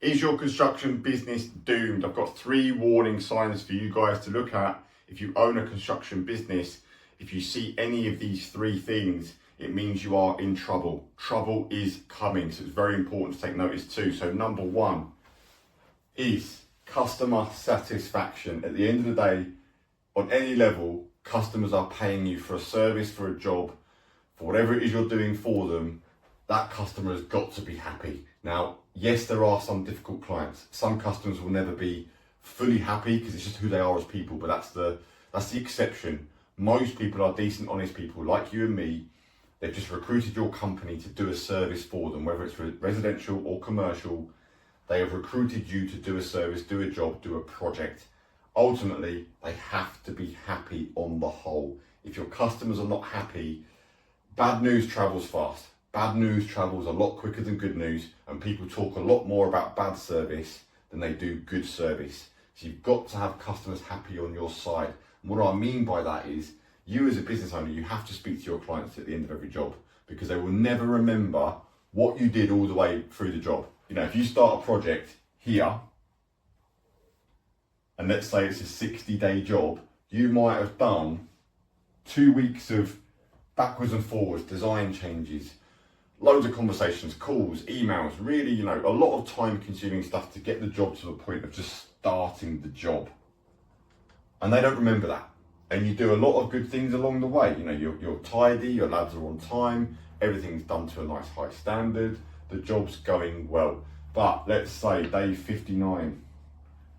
Is your construction business doomed? I've got 3 warning signs for you guys to look at if you own a construction business. If you see any of these 3 things, it means you are in trouble. Trouble is coming, so it's very important to take notice too. So number 1 is customer satisfaction. At the end of the day, on any level, customers are paying you for a service, for a job, for whatever it is you're doing for them. That customer has got to be happy. Now, yes, there are some difficult clients. Some customers will never be fully happy because it's just who they are as people, but that's the exception. Most people are decent, honest people like you and me. They've just recruited your company to do a service for them, whether it's residential or commercial. They have recruited you to do a service, do a job, do a project. Ultimately, they have to be happy on the whole. If your customers are not happy, bad news travels fast. Bad news travels a lot quicker than good news, and people talk a lot more about bad service than they do good service. So you've got to have customers happy on your side. And what I mean by that is, you as a business owner, you have to speak to your clients at the end of every job, because they will never remember what you did all the way through the job. You know, if you start a project here, and let's say it's a 60-day job, you might have done 2 weeks of backwards and forwards, design changes, loads of conversations, calls, emails, really, a lot of time consuming stuff to get the job to the point of just starting the job. And they don't remember that. And you do a lot of good things along the way. You're tidy, your lads are on time, everything's done to a nice high standard, the job's going well. But let's say day 59,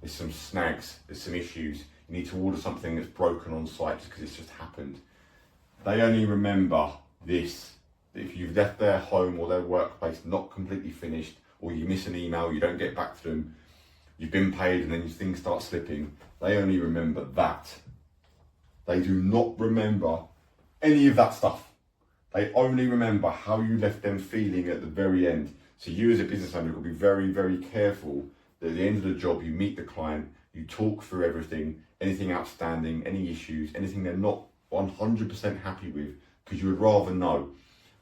there's some snags, there's some issues. You need to order something that's broken on site just because it's just happened. They only remember this. If you've left their home or their workplace not completely finished, or you miss an email, you don't get back to them, you've been paid and then things start slipping, they only remember that. They do not remember any of that stuff. They only remember how you left them feeling at the very end. So you as a business owner will be very, very careful that at the end of the job, you meet the client, you talk through everything, anything outstanding, any issues, anything they're not 100% happy with, because you would rather know.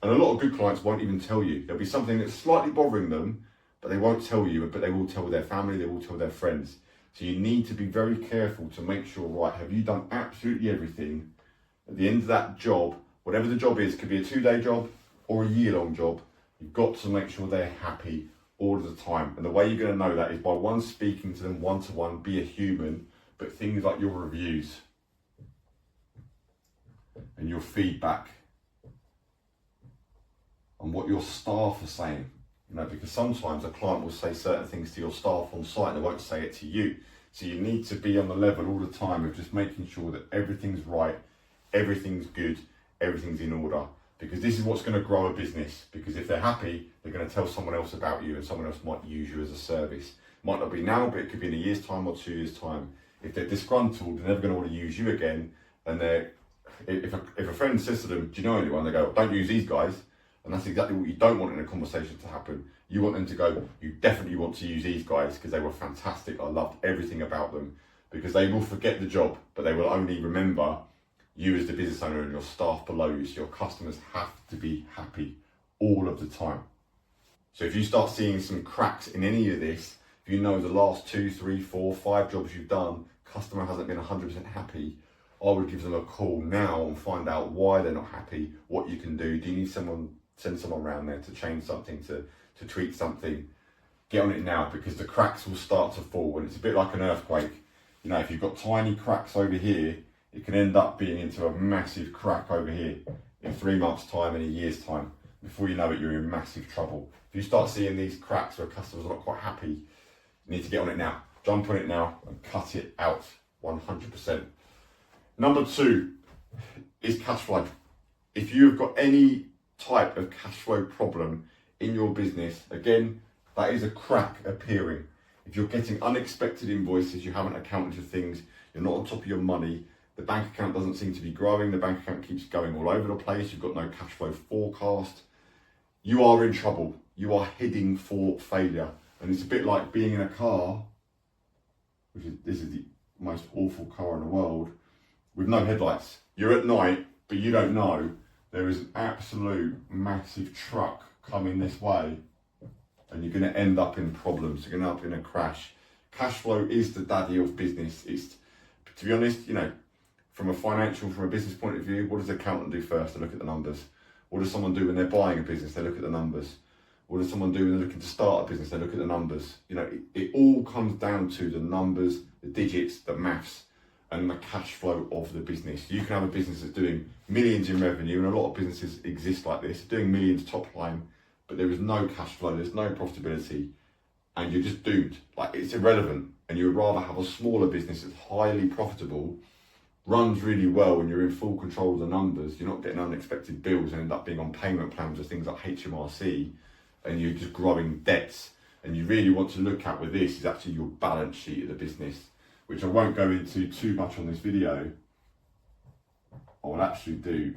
And a lot of good clients won't even tell you. There'll be something that's slightly bothering them, but they won't tell you, but they will tell their family, they will tell their friends. So you need to be very careful to make sure, right, have you done absolutely everything? At the end of that job, whatever the job is, could be a 2-day job or a year-long job, you've got to make sure they're happy all of the time. And the way you're going to know that is by speaking to them one-to-one, be a human, but things like your reviews and your feedback and what your staff are saying, because sometimes a client will say certain things to your staff on site and they won't say it to you. So you need to be on the level all the time of just making sure that everything's right, everything's good, everything's in order, because this is what's going to grow a business. Because if they're happy, they're going to tell someone else about you, and someone else might use you as a service. Might not be now, but it could be in a year's time or 2 years' time. If they're disgruntled, they're never going to want to use you again. And if a friend says to them, do you know anyone? They go, don't use these guys. And that's exactly what you don't want in a conversation to happen. You want them to go, you definitely want to use these guys because they were fantastic. I loved everything about them. Because they will forget the job, but they will only remember you as the business owner and your staff below you. So your customers have to be happy all of the time. So if you start seeing some cracks in any of this, if you know the last 2, 3, 4, 5 jobs you've done, customer hasn't been 100% happy, I would give them a call now and find out why they're not happy, what you can do. Do you need send someone around there to change something, to tweak something? Get on it now, because the cracks will start to fall, and it's a bit like an earthquake. If you've got tiny cracks over here, it can end up being into a massive crack over here in 3 months' time, in a year's time. Before you know it, you're in massive trouble. If you start seeing these cracks where customers are not quite happy, you need to get on it now. Jump on it now and cut it out 100%. Number 2 is cash flow. If you've got any type of cash flow problem in your business, again, that is a crack appearing. If you're getting unexpected invoices, you haven't accounted for things, you're not on top of your money, the bank account doesn't seem to be growing, the bank account keeps going all over the place, you've got no cash flow forecast, you are in trouble. You are heading for failure. And it's a bit like being in a car, this is the most awful car in the world, with no headlights. You're at night, but you don't know there is an absolute massive truck coming this way, and you're going to end up in problems. You're going to end up in a crash. Cash flow is the daddy of business. It's, to be honest, from a business point of view, what does the accountant do first? They look at the numbers. What does someone do when they're buying a business? They look at the numbers. What does someone do when they're looking to start a business? They look at the numbers. It all comes down to the numbers, the digits, the maths, and the cash flow of the business. You can have a business that's doing millions in revenue, and a lot of businesses exist like this, doing millions top line, but there is no cash flow, there's no profitability, and you're just doomed. Like, it's irrelevant. And you would rather have a smaller business that's highly profitable, runs really well, and you're in full control of the numbers. You're not getting unexpected bills and end up being on payment plans with things like HMRC, and you're just growing debts. And you really want to look at with this is actually your balance sheet of the business, which I won't go into too much on this video. I will actually do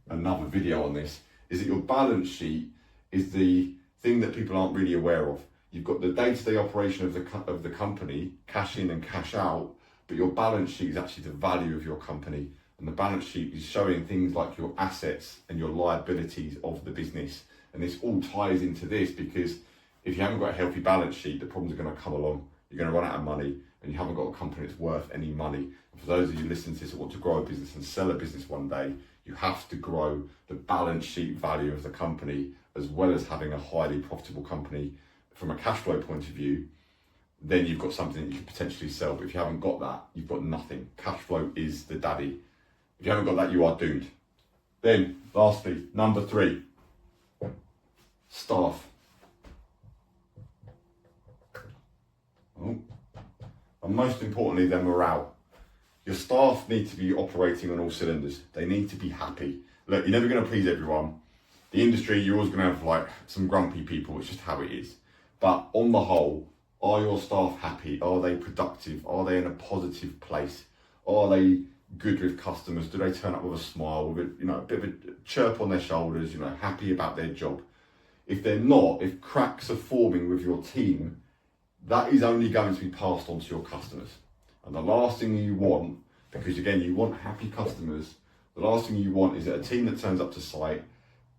another video on this. Is that your balance sheet is the thing that people aren't really aware of. You've got the day-to-day operation of the company, cash in and cash out, but your balance sheet is actually the value of your company. And the balance sheet is showing things like your assets and your liabilities of the business. And this all ties into this, because if you haven't got a healthy balance sheet, the problems are going to come along. You're going to run out of money, and you haven't got a company that's worth any money. And for those of you listening to this that want to grow a business and sell a business one day, you have to grow the balance sheet value of the company, as well as having a highly profitable company from a cash flow point of view. Then you've got something that you could potentially sell. But if you haven't got that, you've got nothing. Cash flow is the daddy. If you haven't got that, you are doomed. Then, lastly, number 3, staff. And most importantly, their morale. Your staff need to be operating on all cylinders. They need to be happy. Look, you're never going to please everyone. The industry, you're always going to have like some grumpy people. It's just how it is. But on the whole, are your staff happy? Are they productive? Are they in a positive place? Are they good with customers? Do they turn up with a smile, with a bit of a chirp on their shoulders, happy about their job? If they're not, if cracks are forming with your team, that is only going to be passed on to your customers. And the last thing you want, because again, you want happy customers, the last thing you want is that a team that turns up to site,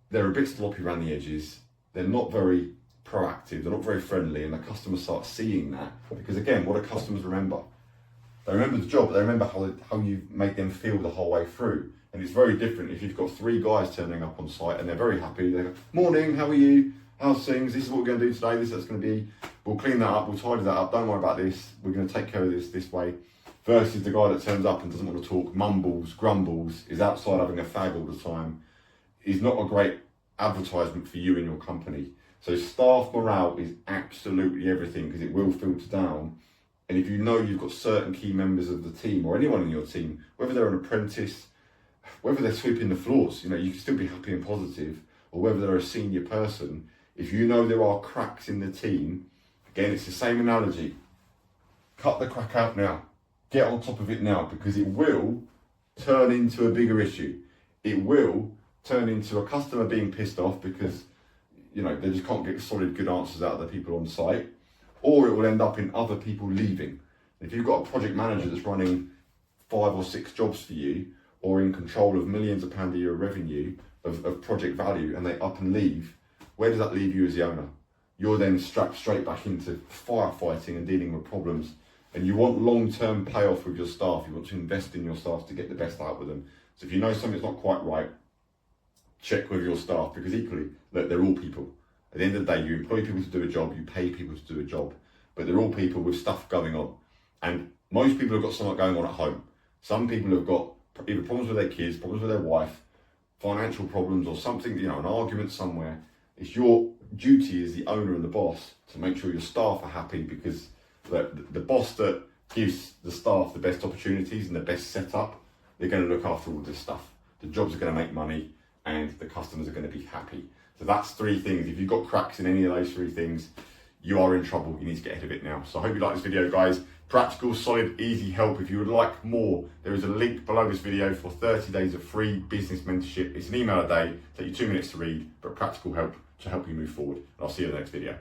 they're a bit sloppy around the edges, they're not very proactive, they're not very friendly, and the customers start seeing that. Because again, what do customers remember? They remember the job, but they remember how you made them feel the whole way through. And it's very different if you've got 3 guys turning up on site and they're very happy. They go, morning, how are you? How's things? This is what we're going to do today. This is what it's going to be. We'll clean that up. We'll tidy that up. Don't worry about this. We're going to take care of this way. Versus the guy that turns up and doesn't want to talk, mumbles, grumbles, is outside having a fag all the time. Is not a great advertisement for you and your company. So staff morale is absolutely everything, because it will filter down. And if you know you've got certain key members of the team, or anyone in your team, whether they're an apprentice, whether they're sweeping the floors, you can still be happy and positive, or whether they're a senior person, if you know there are cracks in the team, again, it's the same analogy. Cut the crack out now. Get on top of it now, because it will turn into a bigger issue. It will turn into a customer being pissed off because, they just can't get solid, good answers out of the people on site, or it will end up in other people leaving. If you've got a project manager that's running 5 or 6 jobs for you, or in control of millions of pounds a year of revenue, of project value, and they up and leave, where does that leave you as the owner? You're then strapped straight back into firefighting and dealing with problems. And you want long-term payoff with your staff. You want to invest in your staff to get the best out of them. So if you know something's not quite right, check with your staff, because equally, look, they're all people. At the end of the day, you employ people to do a job, you pay people to do a job, but they're all people with stuff going on. And most people have got something going on at home. Some people have got either problems with their kids, problems with their wife, financial problems, or something, an argument somewhere. It's your duty as the owner and the boss to make sure your staff are happy, because the boss that gives the staff the best opportunities and the best setup, they're going to look after all this stuff. The jobs are going to make money, and the customers are going to be happy. So that's 3 things. If you've got cracks in any of those 3 things, you are in trouble. You need to get ahead of it now. So I hope you like this video, guys. Practical, solid, easy help. If you would like more, there is a link below this video for 30 days of free business mentorship. It's an email a day, take you 2 minutes to read, but practical help to help you move forward. And I'll see you in the next video.